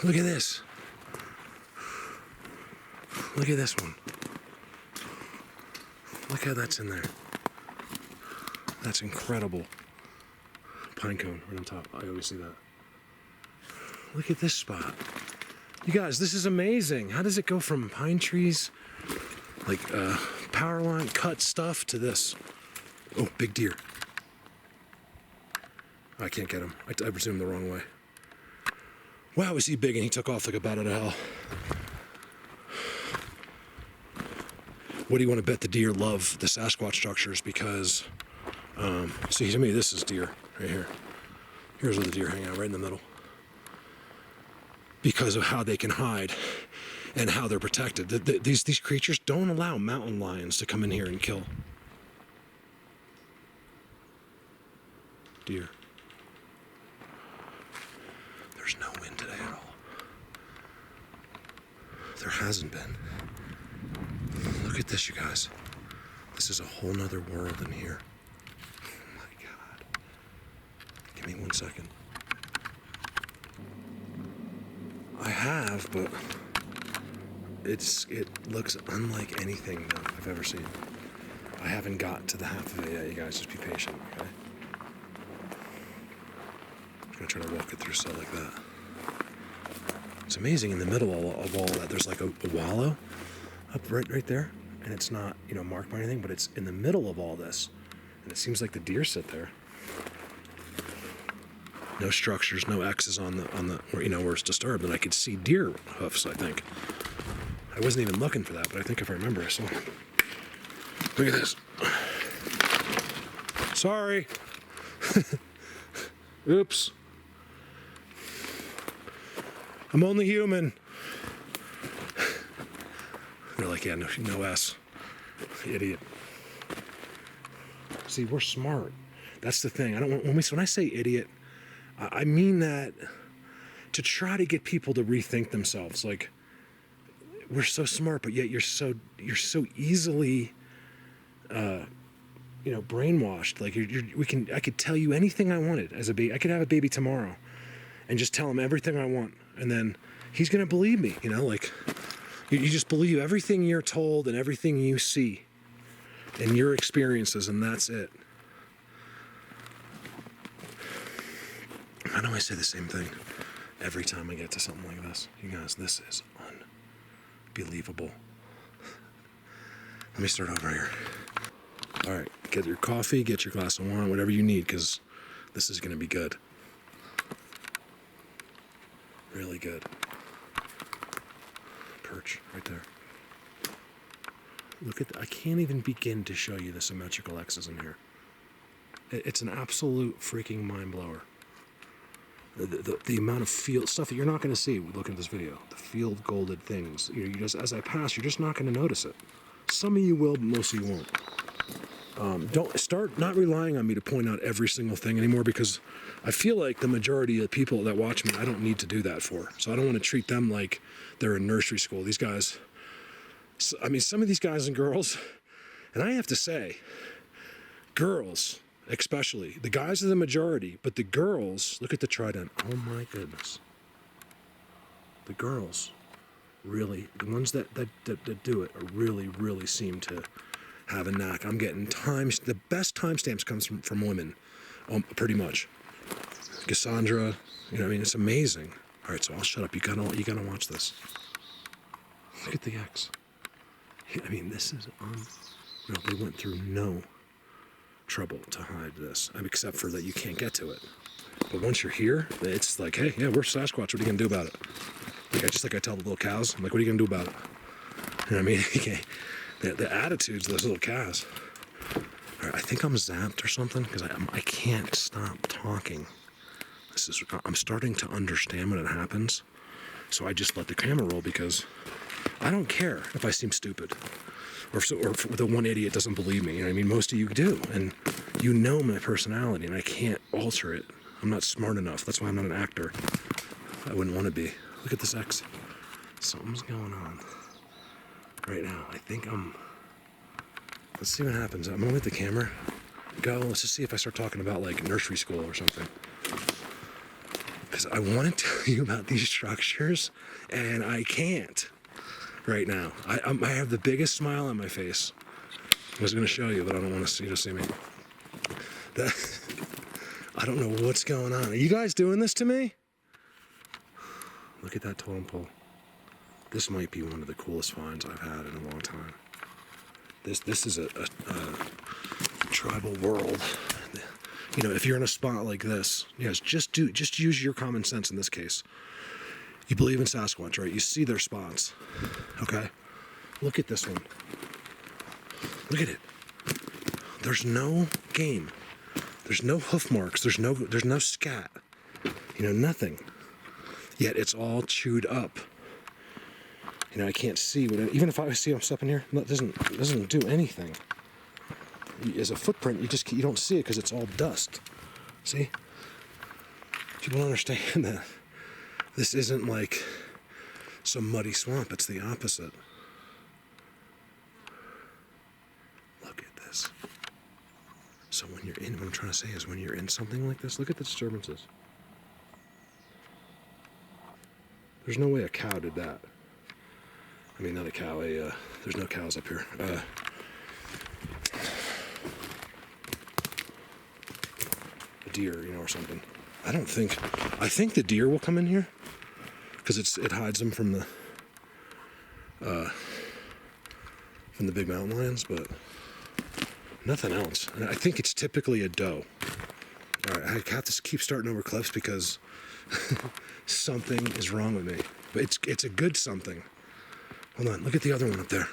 Look at this. Look at this one. Look how that's in there. That's incredible. Pine cone right on top. I always see that. Look at this spot. You guys, this is amazing. How does it go from pine trees, like power line cut stuff, to this? Oh, big deer. I can't get him. I presume the wrong way. Wow, is he big, and he took off like a bat out of hell. What do you want to bet the deer love the Sasquatch structures? Because, see, to me, this is deer right here. Here's where the deer hang out, right in the middle. Because of how they can hide and how they're protected. These creatures don't allow mountain lions to come in here and kill. Deer. There's no wind today at all. There hasn't been. Look at this, you guys. This is a whole nother world in here. Oh my God. Give me 1 second. I have, but it looks unlike anything that I've ever seen. I haven't got to the half of it yet, you guys. Just be patient, okay? I'm gonna try to walk it through stuff like that. It's amazing. In the middle of all that, there's like a wallow up right there, and it's not, you know, marked by anything, but it's in the middle of all this, and it seems like the deer sit there. No structures, no X's on the where, you know, where it's disturbed, and I could see deer hoofs. I think I wasn't even looking for that, but I think if I remember, I saw them. Look at this. Sorry. Oops. I'm only human. They're like, yeah, no S. Idiot. See, we're smart. That's the thing. I don't want, when I say idiot, I mean that to try to get people to rethink themselves. Like, we're so smart, but yet you're so easily, you know, brainwashed. Like I could tell you anything I wanted as a baby. I could have a baby tomorrow, and just tell him everything I want, and then he's gonna believe me. You know, like you just believe everything you're told and everything you see, and your experiences, and that's it. I know I say the same thing every time I get to something like this. You guys, this is unbelievable. Let me start over here. All right, get your coffee, get your glass of wine, whatever you need, because this is going to be good. Really good. Perch right there. Look at I can't even begin to show you the symmetrical X's in here. It's an absolute freaking mind blower. The amount of field stuff that you're not going to see looking at this video, the field golded things. You just, as I pass, you're just not going to notice it. Some of you will, but most of you won't. Don't start not relying on me to point out every single thing anymore, because I feel like the majority of the people that watch me, I don't need to do that for. So I don't want to treat them like they're in nursery school. These guys, I mean, some of these guys and girls, and I have to say, girls, especially. The guys are the majority, but the girls, look at the trident. Oh my goodness. The girls really, the ones that do it really seem to have a knack. I'm getting the best timestamps comes from women, pretty much. Cassandra, you know what I mean? It's amazing. All right, so I'll shut up. You gotta watch this. Look at the X. I mean, this is unreal. They went through no trouble to hide this, except for that you can't get to it. But once you're here, it's like, hey, yeah, we're Sasquatch. What are you gonna do about it? Just like I tell the little cows, I'm like, what are you gonna do about it? You know what I mean? The attitudes of those little cows. All right, I think I'm zapped or something, because I can't stop talking. I'm starting to understand when it happens, so I just let the camera roll, because I don't care if I seem stupid. Or the one idiot doesn't believe me. You know what I mean? Most of you do, and you know my personality, and I can't alter it. I'm not smart enough. That's why I'm not an actor. I wouldn't want to be. Look at this X. Something's going on right now. I think let's see what happens. I'm gonna let the camera go. Let's just see if I start talking about like nursery school or something. because I want to tell you about these structures, and I can't right now. I have the biggest smile on my face. I was going to show you, but I don't want you to see me. I don't know what's going on. Are you guys doing this to me? Look at that totem pole. This might be one of the coolest finds I've had in a long time. This is a tribal world. You know, if you're in a spot like this, yes, just use your common sense in this case. You believe in Sasquatch, right? You see their spots, okay? Look at this one. Look at it. There's no game. There's no hoof marks. There's no scat. You know, nothing. Yet it's all chewed up. You know, I can't see what even if I see them stepping here, it doesn't do anything. As a footprint, you don't see it because it's all dust. See? People don't understand that this isn't like some muddy swamp. It's the opposite. Look at this. So when you're in, what I'm trying to say is when you're in something like this, look at the disturbances. There's no way a cow did that. I mean, not a cow, there's no cows up here. A deer, you know, or something. I think the deer will come in here because it hides them from the big mountain lions, but nothing else. And I think it's typically a doe. All right, I have to keep starting over cliffs because something is wrong with me. But it's a good something. Hold on, look at the other one up there.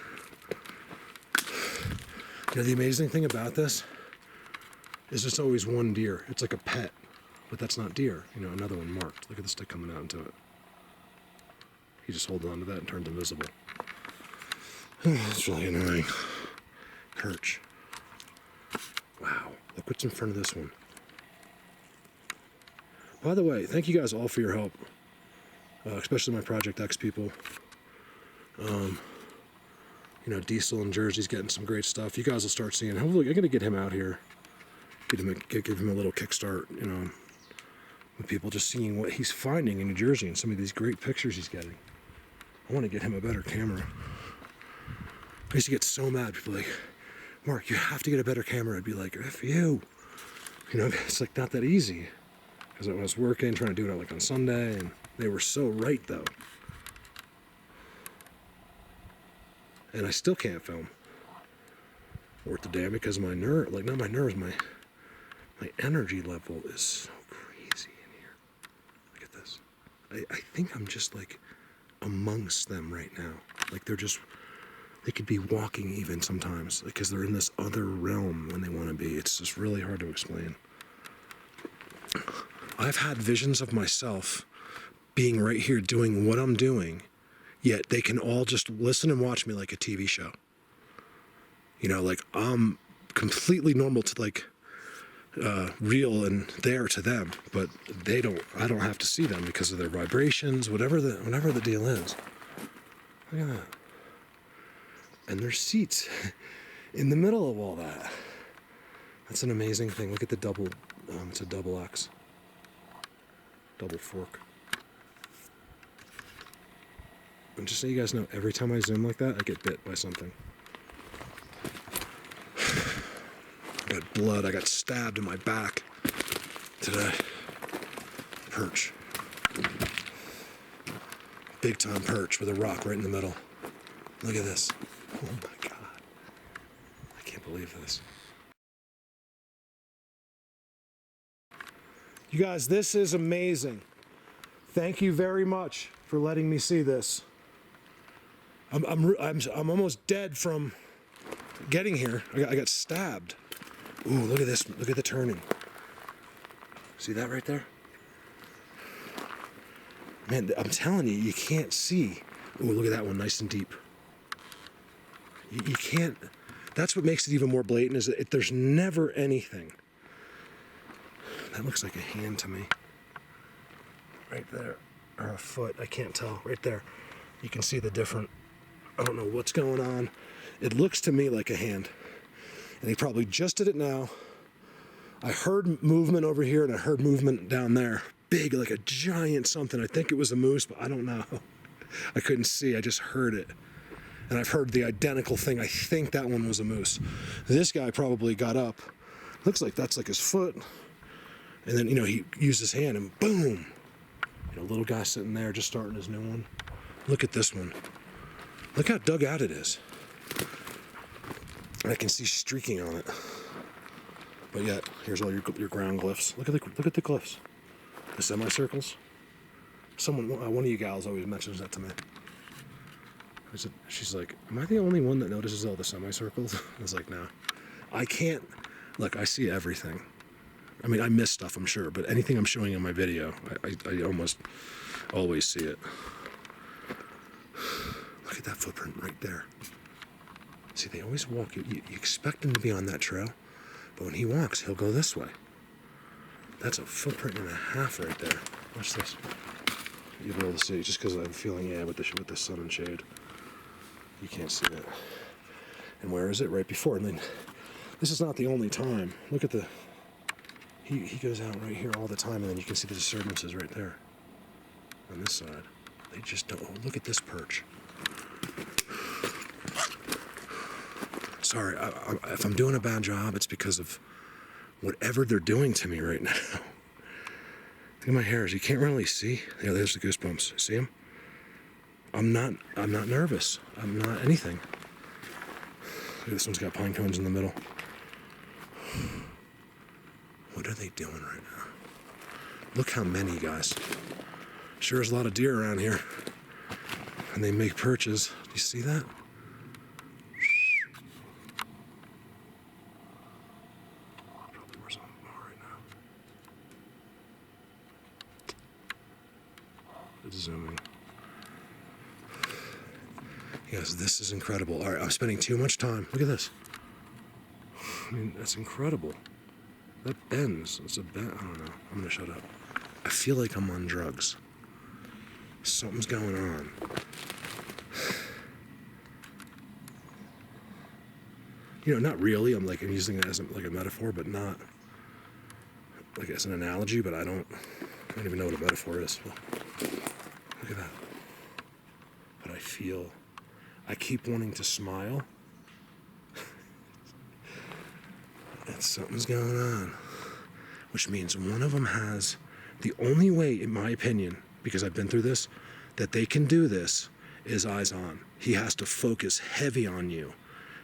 You know, the amazing thing about this is it's always one deer. It's like a pet, but that's not deer. You know, another one marked. Look at the stick coming out into it. He just holds on to that and turns invisible. It's really annoying. Perch. Wow, look what's in front of this one. By the way, thank you guys all for your help, especially my Project X people. You know, Diesel in Jersey's getting some great stuff. You guys will start seeing. Hopefully, I'm gonna get him out here, give him a little kickstart. You know, with people just seeing what he's finding in New Jersey and some of these great pictures he's getting. I want to get him a better camera. I used to get so mad. People like, Mark, you have to get a better camera. I'd be like, F you. You know, it's like not that easy. Because I was working, trying to do it like on Sunday, and they were so right though. And I still can't film worth a damn because my nerve, like not my nerves, my energy level is so crazy in here. Look at this. I think I'm just like amongst them right now. Like they could be walking even sometimes because they're in this other realm when they want to be. It's just really hard to explain. I've had visions of myself being right here doing what I'm doing, yet they can all just listen and watch me like a TV show. You know, like I'm completely normal to like real and there to them, but I don't have to see them because of their vibrations, whatever the deal is. Look at that. And there's seats in the middle of all that. That's an amazing thing. Look at the double, it's a double X. Double fork. And just so you guys know, every time I zoom like that, I get bit by something. I got blood. I got stabbed in my back today. Perch. Big time perch with a rock right in the middle. Look at this. Oh my God. I can't believe this. You guys, this is amazing. Thank you very much for letting me see this. I'm almost dead from getting here. I got stabbed. Ooh, look at this. Look at the turning. See that right there? Man, I'm telling you, you can't see. Ooh, look at that one, nice and deep. You can't. That's what makes it even more blatant. Is that there's never anything. That looks like a hand to me. Right there. Or a foot. I can't tell. Right there. You can see the different. I don't know what's going on. It looks to me like a hand. And he probably just did it now. I heard movement over here and I heard movement down there. big, like a giant something. I think it was a moose, but I don't know. I couldn't see, I just heard it. And I've heard the identical thing. I think that one was a moose. This guy probably got up. Looks like that's like his foot. And then, he used his hand and boom. Little guy sitting there just starting his new one. Look at this one. Look how dug out it is. And I can see streaking on it. But yet, here's all your ground glyphs. Look at the glyphs. The semicircles. One of you gals always mentions that to me. She's like, am I the only one that notices all the semicircles? I was like, no. I can't. Look, I see everything. I mean, I miss stuff, I'm sure, but anything I'm showing in my video, I almost always see it. Look at that footprint right there. See, they always walk. You expect him to be on that trail, but when he walks, he'll go this way. That's a footprint and a half right there. Watch this. You'll be able to see, just because I'm feeling, with the sun and shade. You can't see it. And where is it? Right before. And then, this is not the only time. Look at the... He goes out right here all the time, and then you can see the disturbances right there. On this side. They just don't... Oh, look at this perch. Sorry, if I'm doing a bad job, it's because of whatever they're doing to me right now. Look at my hairs. You can't really see. Yeah, there's the goosebumps. See them? I'm not nervous. I'm not anything. Look, this one's got pine cones in the middle. What are they doing right now? Look how many, guys. Sure is a lot of deer around here. And they make perches. Do you see that? Probably where some of them are right now. It's zooming. Yes, this is incredible. All right, I'm spending too much time. Look at this. I mean, that's incredible. That bends. It's a bend. I don't know. I'm gonna shut up. I feel like I'm on drugs. Something's going on. Not really. I'm using it as a metaphor, but not like as an analogy. But I don't even know what a metaphor is. Well, look at that. But I keep wanting to smile. And something's going on. Which means one of them has the only way, in my opinion, because I've been through this, that they can do this is eyes on. He has to focus heavy on you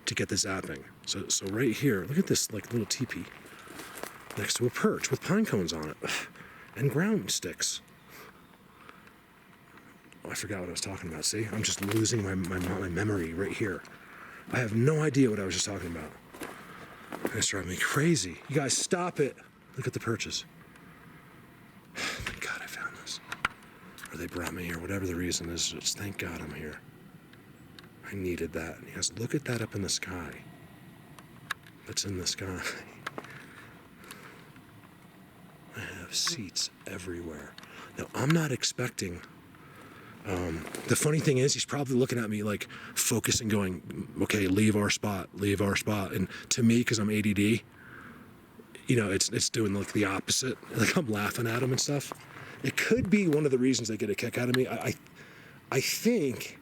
to get the zapping. So right here, look at this little teepee next to a perch with pine cones on it and ground sticks. Oh, I forgot what I was talking about. See, I'm just losing my memory right here. I have no idea what I was just talking about. It's driving me crazy. You guys, stop it. Look at the perches. Thank God I found this. Or they brought me here, whatever the reason is. Just thank God I'm here. I needed that. And you guys, look at that up in the sky. That's in the sky. I have seats everywhere. Now, I'm not expecting... the funny thing is, he's probably looking at me focusing, going, okay, leave our spot. And to me, because I'm ADD, it's doing the opposite. I'm laughing at him and stuff. It could be one of the reasons they get a kick out of me. I think,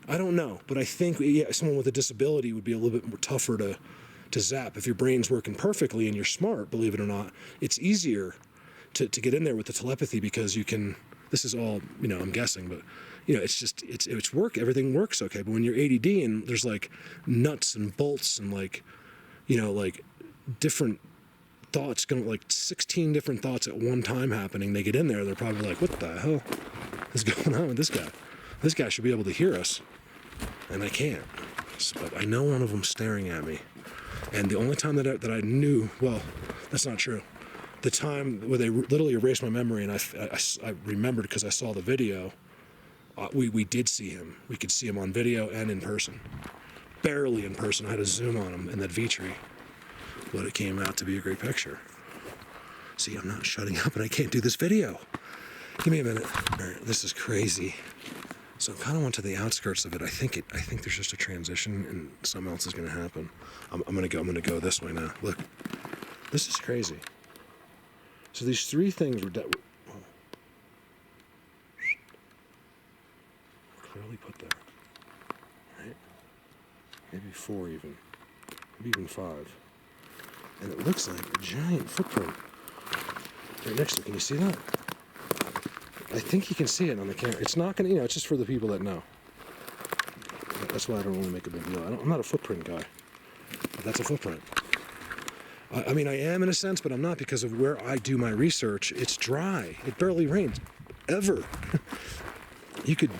I don't know, but I think someone with a disability would be a little bit more tougher to zap. If your brain's working perfectly and you're smart, believe it or not, it's easier to get in there with the telepathy because you can... This is all, I'm guessing, but, it's work. Everything works okay. But when you're ADD and there's nuts and bolts and different thoughts going, 16 different thoughts at one time happening, they get in there, they're probably like, what the hell is going on with this guy? This guy should be able to hear us. And I can't. But I know one of them's staring at me. And the only time that I knew, well, that's not true. The time where they literally erased my memory and I remembered because I saw the video, we did see him. We could see him on video and in person. Barely in person. I had to zoom on him in that V-tree. But it came out to be a great picture. See, I'm not shutting up and I can't do this video. Give me a minute. All right, this is crazy. So I kind of went to the outskirts of it. I think there's just a transition and something else is going to happen. I'm going to go this way now. Look. This is crazy. So these three things were clearly put there. Right? Maybe 4 even. Maybe even 5. And it looks like a giant footprint right next to it. Can you see that? I think you can see it on the camera. It's not going to, it's just for the people that know. That's why I don't really make a big deal. I'm not a footprint guy. But that's a footprint. I mean, I am in a sense, but I'm not, because of where I do my research. It's dry. It barely rains. Ever. You could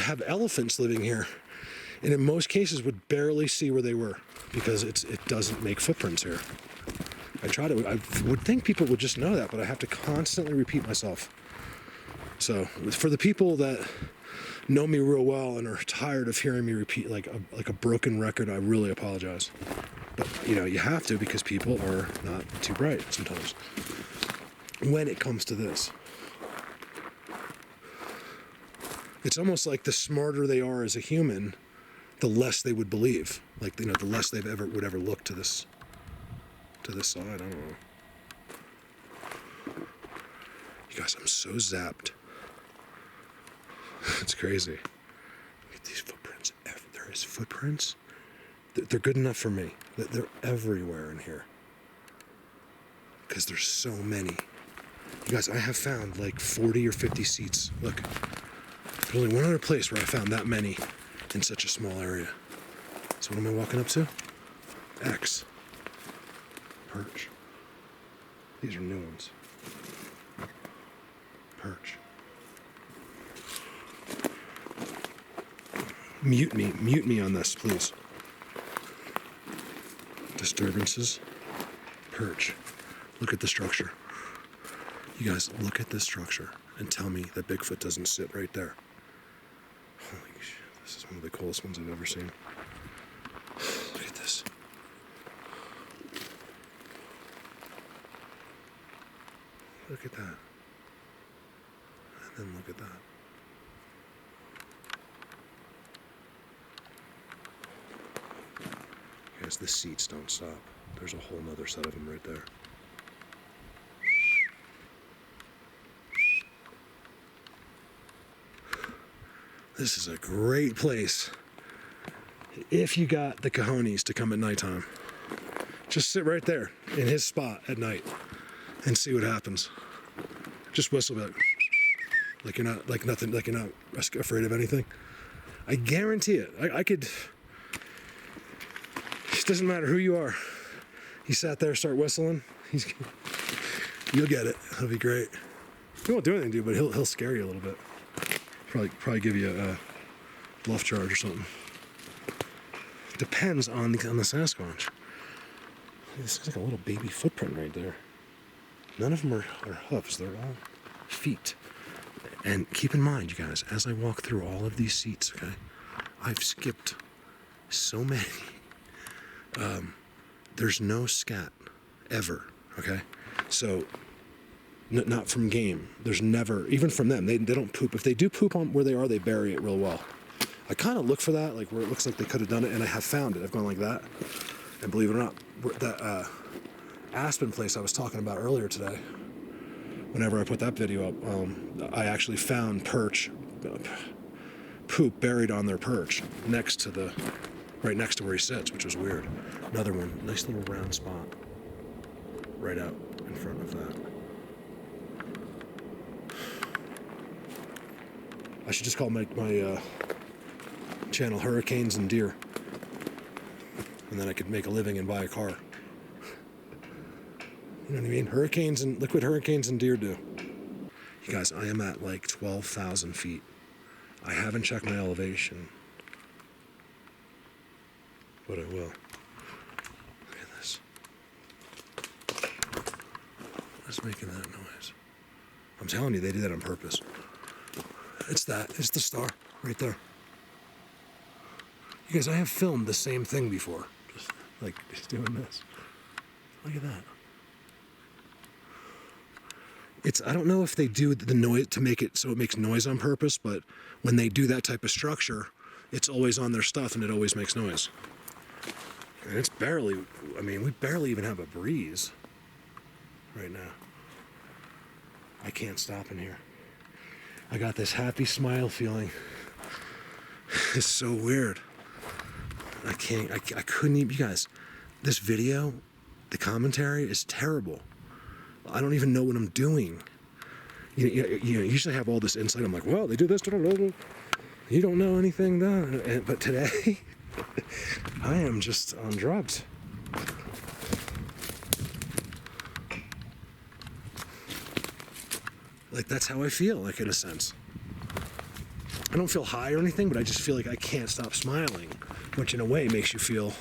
have elephants living here, and in most cases would barely see where they were, because it doesn't make footprints here. I would think people would just know that, but I have to constantly repeat myself. So for the people that know me real well and are tired of hearing me repeat like a broken record, I really apologize. But you have to, because people are not too bright sometimes when it comes to this. It's almost like the smarter they are as a human, the less they would believe. Like, the less they would ever look to this side. I don't know. You guys, I'm so zapped. It's crazy. Look at these footprints. There is footprints. They're good enough for me. They're everywhere in here, because there's so many. You guys, I have found like 40 or 50 seats. Look. There's only one other place where I found that many in such a small area. So what am I walking up to? X. Perch. These are new ones. Perch. Mute me on this, please. Disturbances. Perch. Look at the structure. You guys, look at this structure and tell me that Bigfoot doesn't sit right there. Holy shit, this is one of the coolest ones I've ever seen. Look at this. Look at that. And then look at that. Guys, the seats don't stop. There's a whole nother set of them right there. This is a great place if you got the cojones to come at nighttime. Just sit right there in his spot at night and see what happens. Just whistle like you're not afraid of anything. I guarantee it. I could. It doesn't matter who you are. He sat there, start whistling. You'll get it. It'll be great. He won't do anything to you, but he'll scare you a little bit. Probably give you a bluff charge or something. Depends on the Sasquatch. This is like a little baby footprint right there. None of them are hoofs. They're all feet. And keep in mind, you guys, as I walk through all of these seats, okay, I've skipped so many. There's no scat ever, okay? So, not from game. There's never, even from them, they don't poop. If they do poop on where they are, they bury it real well. I kind of look for that, like where it looks like they could have done it, and I have found it. I've gone like that, and believe it or not, that Aspen place I was talking about earlier today, whenever I put that video up, I actually found poop buried on their perch right next to where he sits, which was weird. Another one, nice little round spot right out in front of that. I should just call my channel Hurricanes and Deer, and then I could make a living and buy a car. You know what I mean? Look what hurricanes and deer do. You guys, I am at like 12,000 feet. I haven't checked my elevation, but I will. Look at this. What's making that noise? I'm telling you, they did that on purpose. It's the star right there. You guys, I have filmed the same thing before. Just doing this. Look at that. I don't know if they do the noise to make it so it makes noise on purpose, but when they do that type of structure, it's always on their stuff and it always makes noise. And it's we barely even have a breeze right now. I can't stop in here. I got this happy smile feeling It's so weird. I couldn't even, you guys, this video, the commentary is terrible. I don't even know what I'm doing. Usually I have all this insight. I'm like, well, they do this. You don't know anything, but today, I am just on drugs. Like, that's how I feel, like, in a sense. I don't feel high or anything, but I just feel like I can't stop smiling, which in a way makes you feel,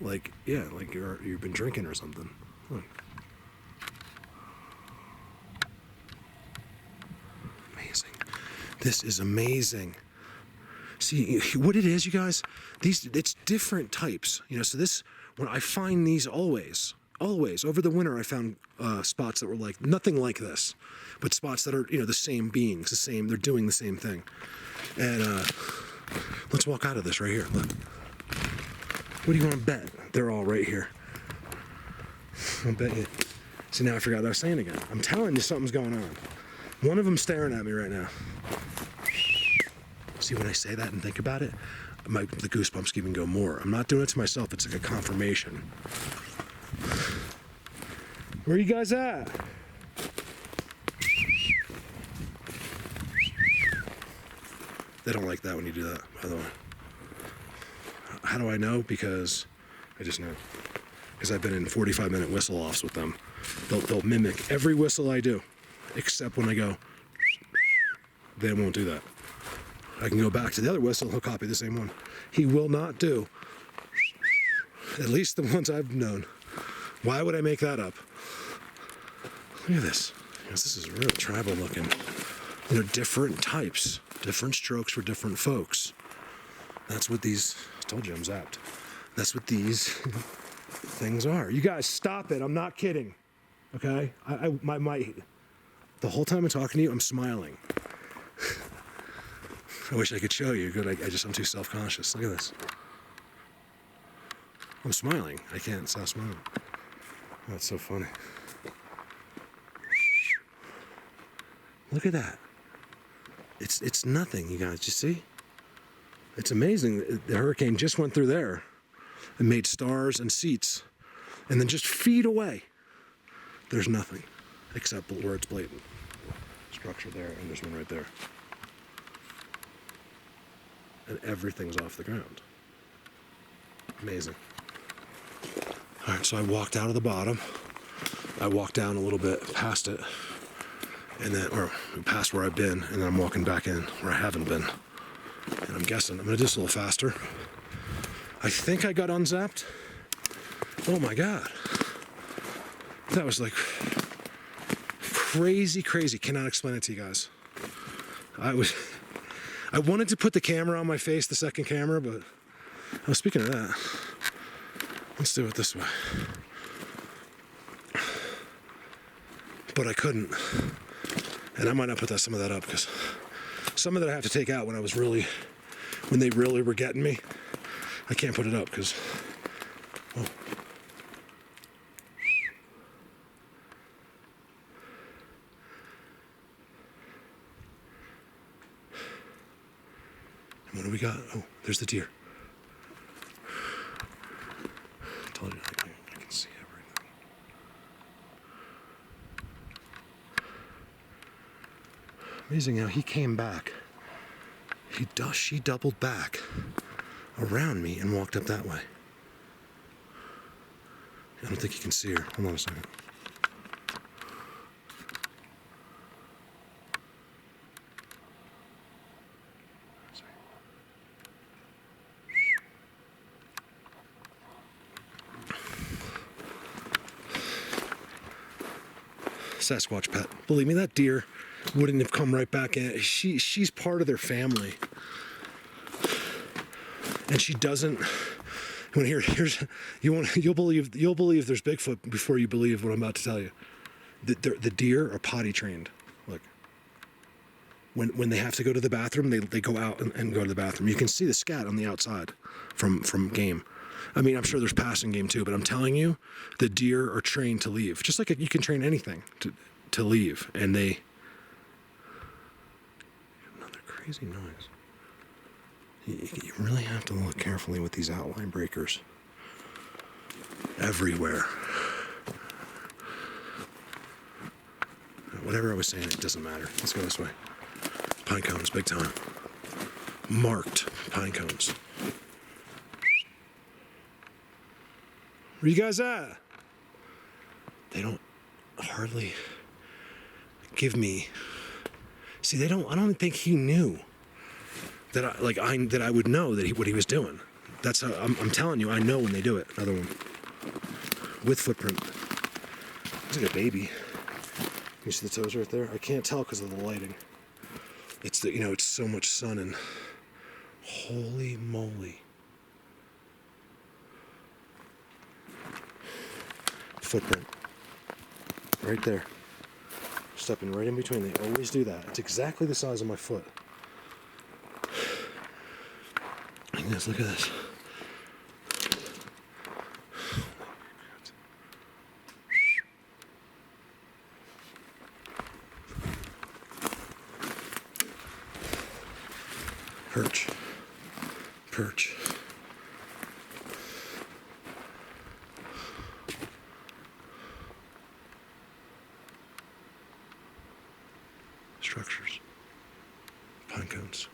like, yeah, like you've been drinking or something. Look. Amazing. This is amazing. See, what it is, you guys, it's different types, so this, when I find these always, over the winter, I found spots that were like, nothing like this, but spots that are, the same beings, they're doing the same thing. And let's walk out of this right here, look. What do you want to bet? They're all right here. I'll bet you. See, now I forgot what I was saying again. I'm telling you something's going on. One of them's staring at me right now. See, when I say that and think about it, the goosebumps even go more. I'm not doing it to myself. It's like a confirmation. Where are you guys at? They don't like that when you do that, by the way. How do I know? Because I just know. Because I've been in 45-minute whistle-offs with them. They'll mimic every whistle I do, except when I go, they won't do that. I can go back to the other whistle, he'll copy the same one. He will not do, at least the ones I've known. Why would I make that up? Look at this. This is real tribal looking. Different types, different strokes for different folks. That's what these, I told you I'm zapped. That's what these things are. You guys, stop it. I'm not kidding. Okay? The whole time I'm talking to you, I'm smiling. I wish I could show you. Good. I'm too self-conscious. Look at this. I'm smiling. I can't stop smiling. That's so funny. Look at that. It's nothing, you guys. You see? It's amazing. The hurricane just went through there and made stars and seats, and then just feet away, there's nothing except where it's blatant. Structure there, and there's one right there. And everything's off the ground. Amazing. All right, so I walked out of the bottom. I walked down a little bit past it, and then, or past where I've been, and then I'm walking back in where I haven't been. And I'm guessing, I'm gonna do this a little faster. I think I got unzapped. Oh my God. That was like crazy, crazy. Cannot explain it to you guys. I wanted to put the camera on my face, the second camera, but speaking of that, let's do it this way. But I couldn't. And I might not put some of that up because some of that I have to take out when they really were getting me. I can't put it up because, oh. And what do we got? Oh, there's the deer. I told you I can see everything. Amazing how he came back. She doubled back around me and walked up that way. I don't think you can see her. Hold on a second. Sasquatch pet. Believe me, that deer wouldn't have come right back in. She's part of their family. And she doesn't. When you'll believe there's Bigfoot before you believe what I'm about to tell you. The deer are potty trained. Look. When they have to go to the bathroom, they go out and go to the bathroom. You can see the scat on the outside from game. I mean, I'm sure there's passing game too, but I'm telling you, the deer are trained to leave. Just like you can train anything to leave. And they... Another crazy noise. You really have to look carefully with these outline breakers. Everywhere. Whatever I was saying, it doesn't matter. Let's go this way. Pine cones, big time. Marked pine cones. Where you guys at? They don't hardly give me. See, they don't. I don't think he knew that I would know that what he was doing. That's how I'm telling you. I know when they do it. Another one with footprint. Looks like a baby. You see the toes right there? I can't tell because of the lighting. It's the it's so much sun and holy moly. Footprint. Right there. Stepping right in between. They always do that. It's exactly the size of my foot. Yes, look at this. Perch. Perch. Structures. Pine cones.